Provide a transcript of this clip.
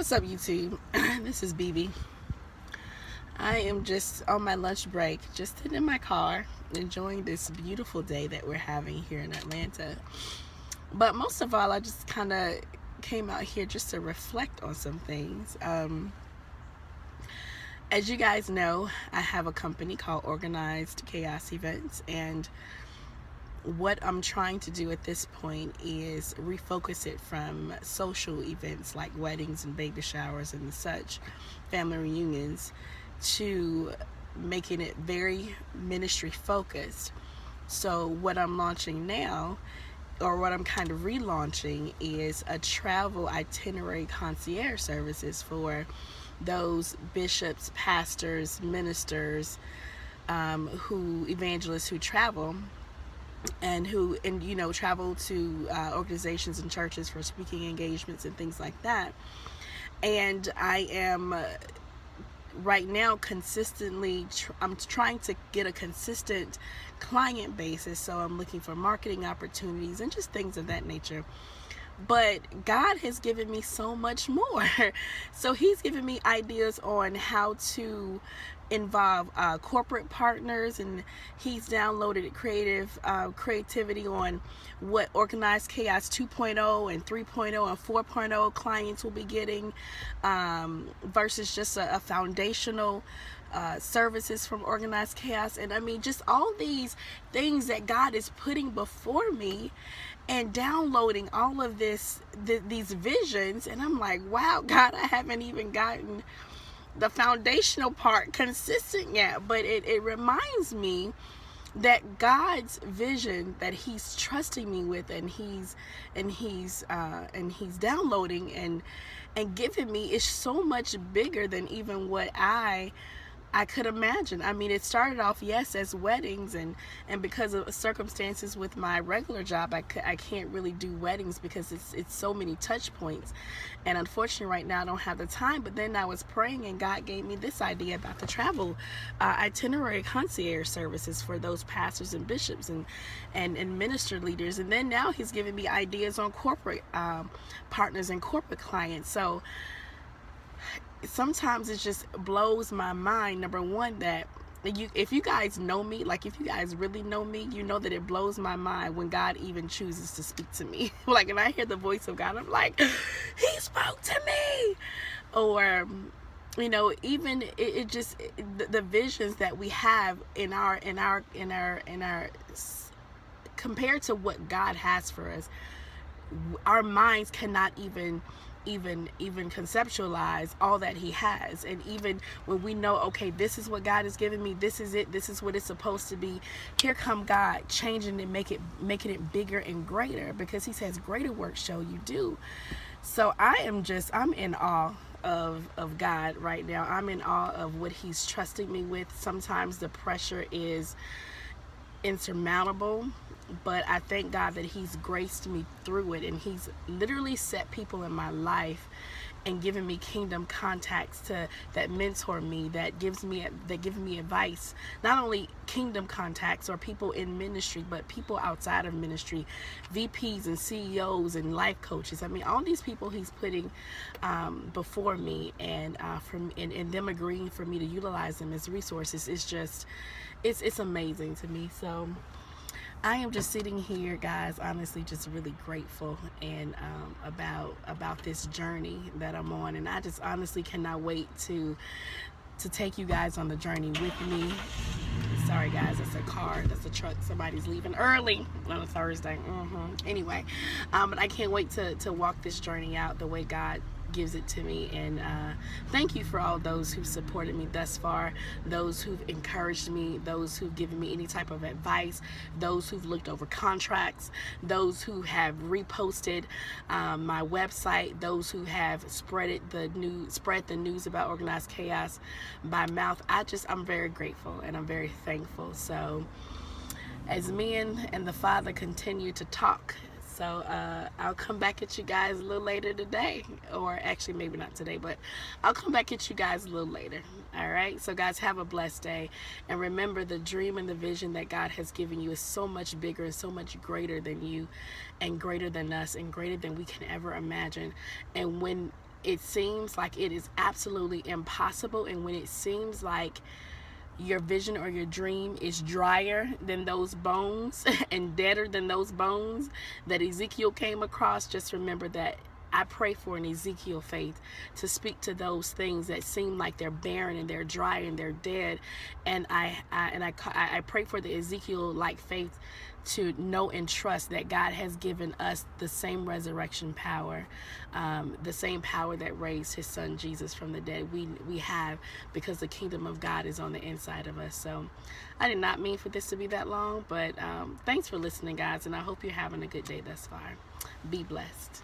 What's up, YouTube? This is BB. I am just on my lunch break, just sitting in my car, enjoying this beautiful day that we're having here in Atlanta. But most of all, I just kind of came out here just to reflect on some things. As you guys know, I have a company called Organized Chaos Events, and what I'm trying to do at this point is refocus it from social events like weddings and baby showers and such, family reunions, to making it very ministry focused. So what I'm launching now, or what I'm kind of relaunching, is a travel itinerary concierge services for those bishops, pastors, ministers, who evangelists who travel and travel to organizations and churches for speaking engagements and things like that. And I am right now consistently I'm trying to get a consistent client basis, so I'm looking for marketing opportunities and just things of that nature. But God has given me so much more. So he's given me ideas on how to involve corporate partners, and he's downloaded creativity on what Organized Chaos 2.0 and 3.0 and 4.0 clients will be getting, versus just a foundational services from Organized Chaos. And I mean, just all these things that God is putting before me and downloading all of these visions. And I'm like, wow, God, I haven't even gotten the foundational part consistent yet. But it reminds me that God's vision that he's trusting me with, and he's downloading and giving me, is so much bigger than even what I could imagine. I mean, it started off, yes, as weddings, and because of circumstances with my regular job, I can't really do weddings because it's so many touch points, and unfortunately right now I don't have the time. But then I was praying, and God gave me this idea about the travel itinerary concierge services for those pastors and bishops and minister leaders. And then now he's giving me ideas on corporate partners and corporate clients. So sometimes it just blows my mind, number one, that if you guys know me, like if you guys really know me, you know that it blows my mind when God even chooses to speak to me. Like, and I hear the voice of God, I'm like, he spoke to me. Or even the visions that we have in our compared to what God has for us, our minds cannot even conceptualize all that he has. And even when we know, okay, this is what God has given me, this is it, this is what it's supposed to be, here come God changing it, making it bigger and greater, because he says greater work shall you do. So I'm in awe of God right now. I'm in awe of what he's trusting me with. Sometimes the pressure is insurmountable, but I thank God that he's graced me through it, and he's literally set people in my life and given me kingdom contacts that mentor me, that give me advice. Not only kingdom contacts or people in ministry, but people outside of ministry, VPs and CEOs and life coaches. I mean, all these people he's putting before me, and them agreeing for me to utilize them as resources is just, it's amazing to me. So I am just sitting here, guys, honestly just really grateful and about this journey that I'm on, and I just honestly cannot wait to take you guys on the journey with me. Sorry guys, that's a car, that's a truck, somebody's leaving early on a Thursday. Anyway, but I can't wait to walk this journey out the way God gives it to me. And thank you for all those who've supported me thus far, those who've encouraged me, those who've given me any type of advice, those who've looked over contracts, those who have reposted my website, those who have spread the news about Organized Chaos by mouth. I'm very grateful and I'm very thankful. So as me and the Father continue to talk, so I'll come back at you guys a little later today, or actually maybe not today, but I'll come back at you guys a little later. All right, so guys, have a blessed day, and remember, the dream and the vision that God has given you is so much bigger and so much greater than you, and greater than us, and greater than we can ever imagine. And when it seems like it is absolutely impossible, and when it seems like your vision or your dream is drier than those bones and deader than those bones that Ezekiel came across, just remember that I pray for an Ezekiel faith to speak to those things that seem like they're barren and they're dry and they're dead, and I pray for the Ezekiel like faith to know and trust that God has given us the same resurrection power, the same power that raised his son Jesus from the dead. We have, because the kingdom of God is on the inside of us. So I did not mean for this to be that long, but thanks for listening, guys, and I hope you're having a good day thus far. Be blessed.